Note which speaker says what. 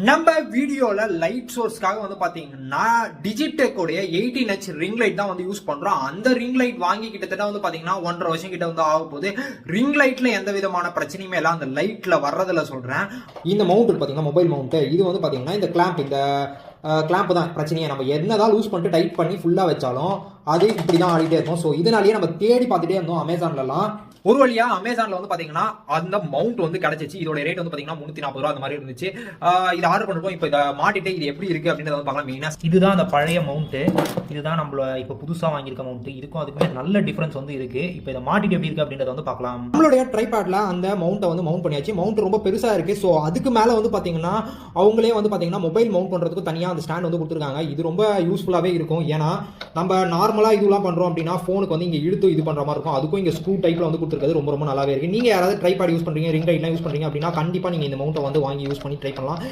Speaker 1: நம்ம வீடியோல லைட் சோர்ஸ்க்காக வந்து பாத்தீங்கன்னா டிஜிடெக் உடைய 18H ரிங் லைட் தான் வந்து யூஸ் பண்றோம். அந்த ரிங் லைட் வாங்கி கிட்டத்தட்ட வந்து பாத்தீங்கன்னா 1.5 வருஷம் கிட்ட வந்து ஆக போகுது. ரிங் லைட்ல எந்த விதமான பிரச்சனையுமே இல்ல, அந்த லைட்ல வர்றதுல சொல்றேன். இந்த மவுண்ட் பாத்தீங்கன்னா மொபைல் மவுண்ட், இது வந்து பாத்தீங்கன்னா இந்த கிளாம்ப், இந்த கிளாம்ப் தான் பிரச்சனையே. நம்ம என்னதான் லூஸ் பண்ணிட்டு டைட் பண்ணி ஃபுல்லா வச்சாலும் அது இப்படிதான் ஆடிட்டே இருக்கும். ஸோ இதனாலேயே நம்ம தேடி பார்த்துட்டே இருந்தோம் அமேசான்லலாம். ஒரு வழியா அமேசான்ல வந்து பாத்தீங்கன்னா அந்த மவுண்ட் வந்து கிடைச்சிச்சு. இதோட ரேட் வந்து பாத்தீங்கன்னா 340 ரூபா அந்த மாதிரி இருந்துச்சு. இது ஆர்டர் பண்ணிருக்கோம். இப்போ இதை மாட்டிட்டு இது எப்படி இருக்கு அப்படின்றத வந்து பார்க்கலாம். மெயினா
Speaker 2: இதுதான் அந்த பழைய மவுண்ட், இதுதான் நம்மள இப்போ புதுசாக வாங்கியிருக்க மவுண்ட். இதுக்கும் அதுக்குமே நல்ல டிஃபரன்ஸ் வந்து இருக்கு. இப்போ இதை மாட்டிட்டு எப்படி இருக்கு அப்படின்றத வந்து பார்க்கலாம்.
Speaker 1: நம்மளுடைய ட்ரைபேட்ல அந்த மவுண்ட்டை வந்து மவுண்ட் பண்ணியாச்சு. மவுண்ட் ரொம்ப பெருசா இருக்கு. ஸோ அதுக்கு மேல வந்து பாத்தீங்கன்னா அவங்களே வந்து பாத்தீங்கன்னா மொபைல் மவுண்ட் பண்றதுக்கு தனியாக அந்த ஸ்டாண்ட் வந்து கொடுத்துருக்காங்க. இது ரொம்ப யூஸ்ஃபுல்லாவே இருக்கும். ஏன்னா நம்ம நார்மலா இதெல்லாம் பண்றோம் அப்படின்னா ஃபோனுக்கு வந்து இங்க இழுத்து இது பண்ற மாதிரி இருக்கும். அதுக்கும் இங்க ஸ்க்ரூ டைப்ல வந்து கொடுத்துருக்காது. ரொம்ப ரொம்ப நல்லாவே இருக்கு. நீங்க யாராவது ட்ரைபேட் யூஸ் பண்றீங்க, ரிங் லைட்லாம் யூஸ் பண்றீங்க அப்படின்னா கண்டிப்பா நீங்க இந்த மவுண்ட்டை வந்து வாங்கி யூஸ் பண்ணி ட்ரை பண்ணலாம்.